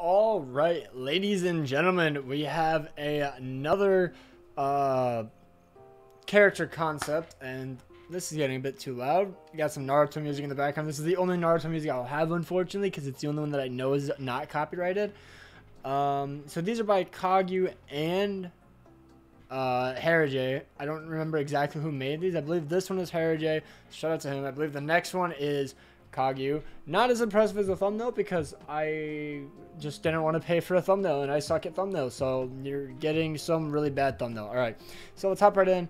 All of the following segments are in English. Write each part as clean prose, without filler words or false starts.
All right, ladies and gentlemen, we have another character concept, and this is getting a bit too loud. We got some Naruto music in the background. This is the only Naruto music I'll have, unfortunately, because it's the only one that I know is not copyrighted. So these are by Kagyu and Harajay. I don't remember exactly who made these. I believe this one is Harajay. Shout out to him. I believe the next one is Kagyu. Not as impressive as the thumbnail because I just didn't want to pay for a thumbnail and I suck at thumbnails, so you're getting some really bad thumbnail. Alright, so let's hop right in.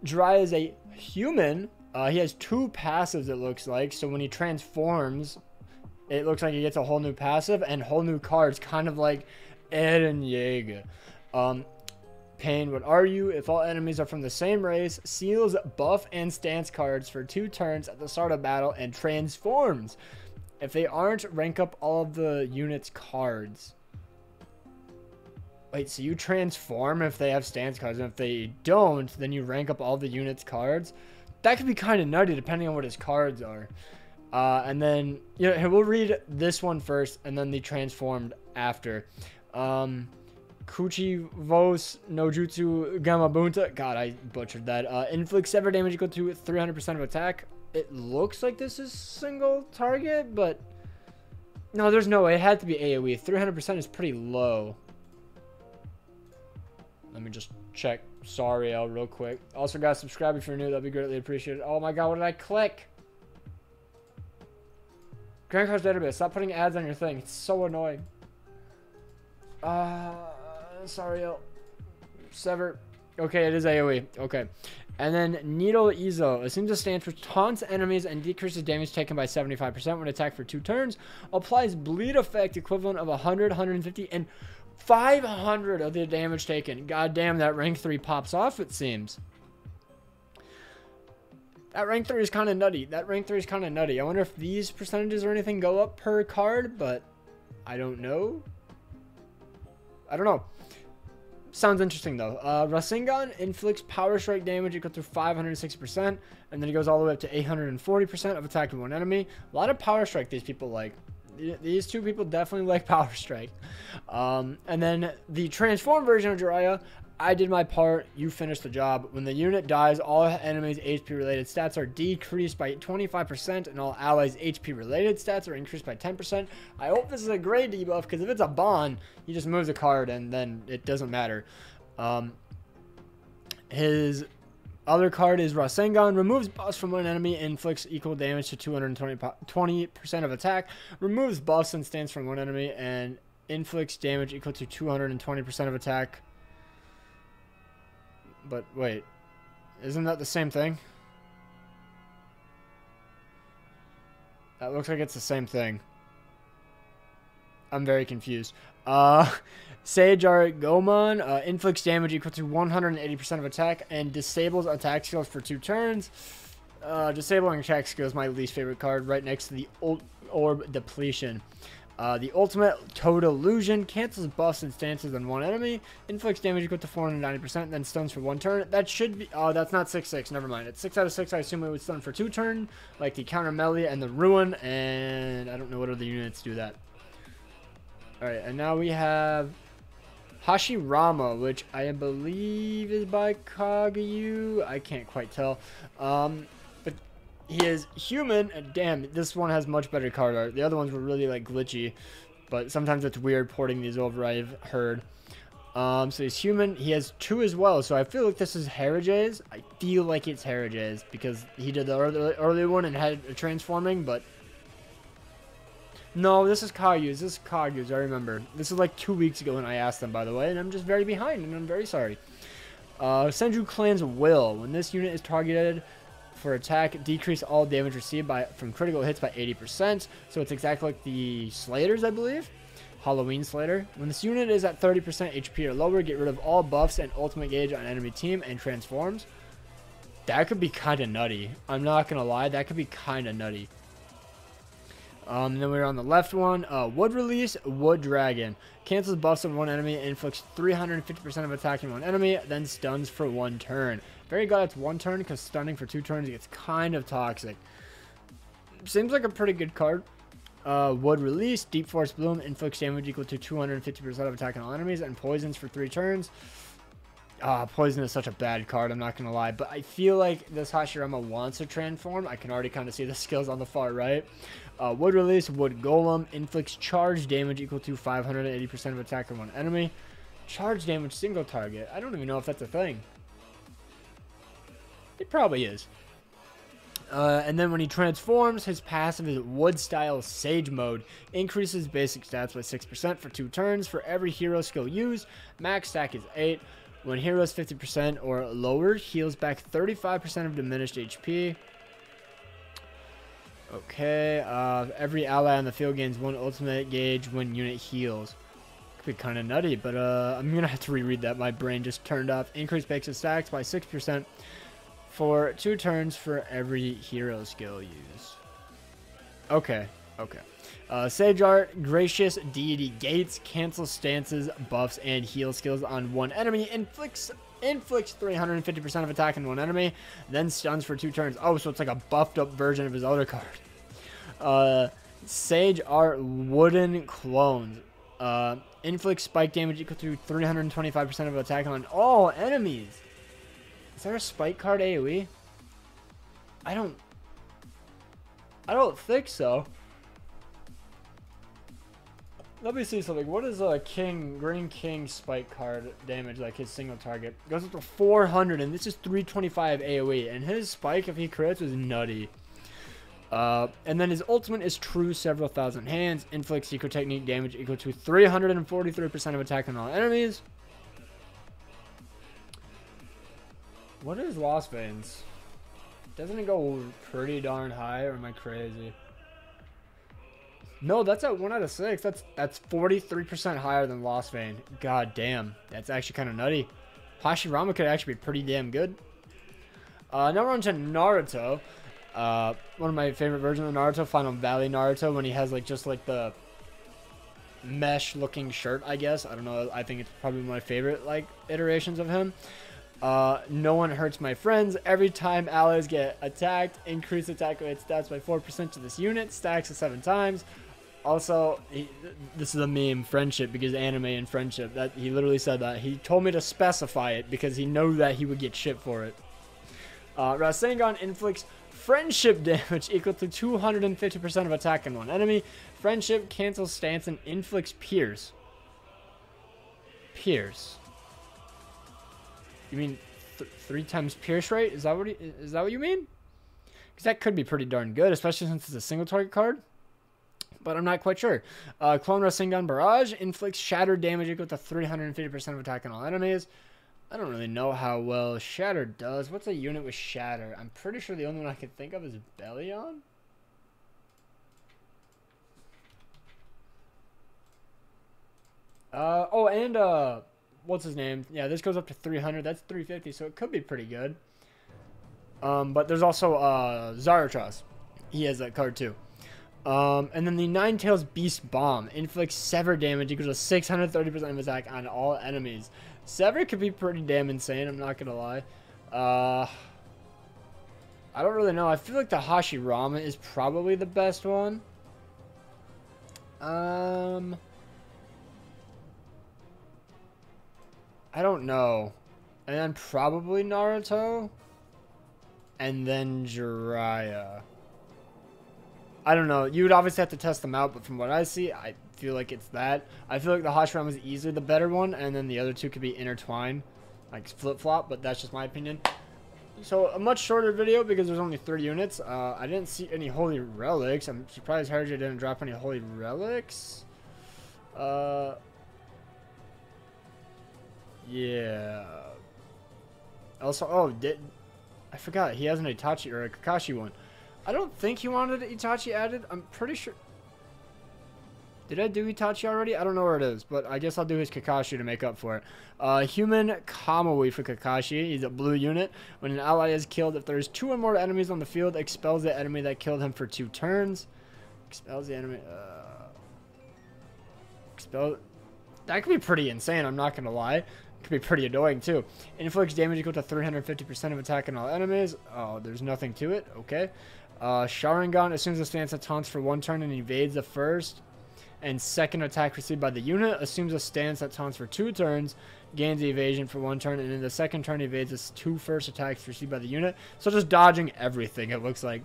Jiraiya is a human. He has two passives, it looks like. So when he transforms, it looks like he gets a whole new passive and whole new cards, kind of like Eren Yeager. Pain, what are you? If all enemies are from the same race, seals buff and stance cards for 2 turns at the start of battle and transforms. If they aren't, rank up all of the unit's cards. Wait, so you transform if they have stance cards, and if they don't, then you rank up all the unit's cards? That could be kind of nutty depending on what his cards are. And then, you know, we'll read this one first and then the transformed after. Kuchi Vos no Jutsu Gamabunta. God, I butchered that. Inflicts sever damage equal to 300% of attack. It looks like this is single target, but no, there's no way. It had to be AoE. 300% is pretty low. Let me just check Sariel real quick. Also, guys, subscribe if you're new. That'd be greatly appreciated. Oh my god, what did I click? Grand Cards Database. Stop putting ads on your thing. It's so annoying. Sariel. Sever. Okay, it is AoE. Okay. And then Needle Izo assumes a stance which taunts enemies and decreases damage taken by 75% when attacked for 2 turns. Applies bleed effect equivalent of 100, 150, and 500 of the damage taken. God damn, that rank 3 pops off, it seems. That rank 3 is kind of nutty. I wonder if these percentages or anything go up per card, but I don't know. Sounds interesting though. Rasengan inflicts power strike damage equal to 560%, and then it goes all the way up to 840% of attack to one enemy. A lot of power strike these people like. These two people definitely like power strike. And then the transform version of Jiraiya, I did my part, you finished the job. When the unit dies, all enemies' HP related stats are decreased by 25% and all allies' HP related stats are increased by 10%. I hope this is a great debuff because if it's a bond, you just move the card and then it doesn't matter. His other card is Rasengan. Removes buffs from one enemy, inflicts equal damage to 220% of attack. Removes buffs and stance from one enemy and inflicts damage equal to 220% of attack. But wait, isn't that the same thing? That looks like it's the same thing. I'm very confused. Seijar Goman inflicts damage equal to 180% of attack and disables attack skills for 2 turns. Disabling attack skill is my least favorite card, right next to the Orb Depletion. The ultimate Total Illusion cancels buffs and stances on one enemy, inflicts damage equal to 490%, then stuns for 1 turn. That should be, oh, that's not 6/6, never mind. It's 6 out of 6, I assume it would stun for 2 turns, like the Counter Melee and the Ruin, and I don't know what other units do that. Alright, and now we have Hashirama, which I believe is by Kagyu. I can't quite tell. But he is human. Damn, this one has much better card art. The other ones were really like glitchy, but sometimes it's weird porting these over, I've heard. So he's human. He has 2 as well, so I feel like this is Harajay's. I feel like it's Harajay's because he did the earlier one and had a transforming, but no, this is Kagyu's. I remember. This is like 2 weeks ago when I asked them, by the way, and I'm just very behind, and I'm very sorry. Senju Clan's Will. When this unit is targeted for attack, decrease all damage received from critical hits by 80%. So it's exactly like the Slaters, I believe. Halloween Slater. When this unit is at 30% HP or lower, get rid of all buffs and ultimate gauge on enemy team and transforms. That could be kind of nutty. I'm not going to lie. That could be kind of nutty. And then we're on the left one. Wood Release, Wood Dragon. Cancels buffs on one enemy, inflicts 350% of attack on one enemy, then stuns for 1 turn. Very glad it's 1 turn because stunning for 2 turns gets kind of toxic. Seems like a pretty good card. Would release, Deep Force Bloom, inflicts damage equal to 250% of attack on all enemies, and poisons for 3 turns. Poison is such a bad card, I'm not going to lie. But I feel like this Hashirama wants to transform. I can already kind of see the skills on the far right. Would release, Wood Golem, inflicts charge damage equal to 580% of attack on one enemy. Charge damage single target. I don't even know if that's a thing. It probably is. And then when he transforms, his passive is Wood Style Sage Mode. Increases basic stats by 6% for 2 turns for every hero skill used. Max stack is 8. When heroes 50% or lower, heals back 35% of diminished HP. Okay. Every ally on the field gains 1 ultimate gauge when unit heals. Could be kind of nutty, but I'm going to have to reread that. My brain just turned off. Increase basic stacks by 6%. For 2 turns for every hero skill used. Okay. Sage Art, Gracious Deity Gates, cancels stances, buffs, and heal skills on one enemy. Inflicts 350% of attack on one enemy. Then stuns for 2 turns. Oh, so it's like a buffed up version of his other card. Sage Art, Wooden Clones. Inflicts spike damage equal to 325% of attack on all enemies. Is there a spike card AoE? I don't think so. Let me see something. What is a Green King spike card damage, like his single target? Goes up to 400, and this is 325 AoE. And his spike, if he crits, is nutty. And then his ultimate is True Several Thousand Hands. Inflicts Secret Technique damage equal to 343% of attack on all enemies. What is Lost Veins? Doesn't it go pretty darn high, or am I crazy? No, that's at 1 out of 6. That's 43% higher than Lost Vein. God damn, that's actually kind of nutty. Hashirama could actually be pretty damn good. Now we're on to Naruto. One of my favorite versions of Naruto, Final Valley Naruto, when he has like just like the mesh looking shirt, I guess. I don't know. I think it's probably my favorite like iterations of him. No one hurts my friends. Every time allies get attacked, increase attack rate stats by 4% to this unit. Stacks it 7 times. Also, this is a meme, friendship, because anime and friendship. That he literally said that. He told me to specify it because he knew that he would get shit for it. Rasengan inflicts friendship damage equal to 250% of attack on one enemy. Friendship cancels stance and inflicts pierce. Pierce. You mean 3 times pierce rate? Is that what you mean? Because that could be pretty darn good, especially since it's a single target card. But I'm not quite sure. Clone Rasengan Barrage inflicts shatter damage equal to 350% of attack on all enemies. I don't really know how well Shatter does. What's a unit with Shatter? I'm pretty sure the only one I can think of is Bellion. What's his name? Yeah, this goes up to 300. That's 350, so it could be pretty good. But there's also Zaratras. He has that card too. And then the Ninetales Beast Bomb inflicts sever damage equal to 630% of attack on all enemies. Sever could be pretty damn insane, I'm not gonna lie. I don't really know. I feel like the Hashirama is probably the best one. I don't know. And then probably Naruto. And then Jiraiya. I don't know. You would obviously have to test them out, but from what I see, I feel like it's that. I feel like the Hashirama is easily the better one, and then the other two could be intertwined, like flip-flop, but that's just my opinion. So, a much shorter video because there's only 3 units. I didn't see any Holy Relics. I'm surprised Harja didn't drop any Holy Relics. Yeah. Also, I forgot. He has an Itachi or a Kakashi one. I don't think he wanted Itachi added. I'm pretty sure. Did I do Itachi already? I don't know where it is, but I guess I'll do his Kakashi to make up for it. Human Kamui for Kakashi. He's a blue unit. When an ally is killed, if there's 2 or more enemies on the field, expels the enemy that killed him for 2 turns. Expels the enemy. Expel. That could be pretty insane, I'm not going to lie. It could be pretty annoying, too. Inflicts damage equal to 350% of attack on all enemies. Oh, there's nothing to it. Okay. Sharingan assumes a stance that taunts for 1 turn and evades the first and second attack received by the unit. Assumes a stance that taunts for 2 turns, gains the evasion for 1 turn, and in the second turn evades its 2 first attacks received by the unit. So just dodging everything, it looks like.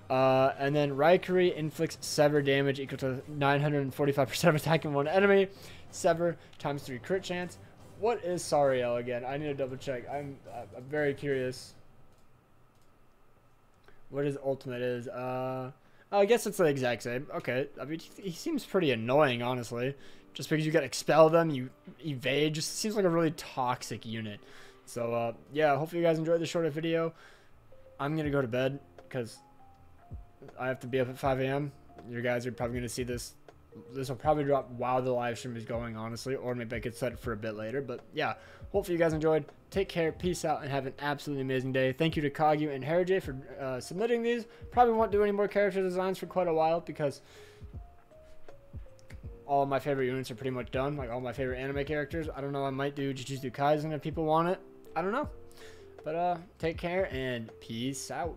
And then Raikiri inflicts Sever damage equal to 945% of attacking one enemy. Sever times 3 crit chance. What is Sariel again? I need to double check. I'm very curious what his ultimate is. I guess it's the exact same. Okay. I mean, he seems pretty annoying, honestly. Just because you get expel them, you evade. Just seems like a really toxic unit. So, yeah, hopefully you guys enjoyed the shorter video. I'm going to go to bed because I have to be up at 5 a.m. You guys are probably going to see this. This will probably drop while the live stream is going, honestly. Or maybe I could set it for a bit later. But, yeah, hopefully you guys enjoyed. Take care, peace out, and have an absolutely amazing day. Thank you to Kagyu and Harajay for submitting these. Probably won't do any more character designs for quite a while because all of my favorite units are pretty much done. Like all my favorite anime characters. I don't know, I might do Jujutsu Kaisen if people want it. I don't know. But take care and peace out.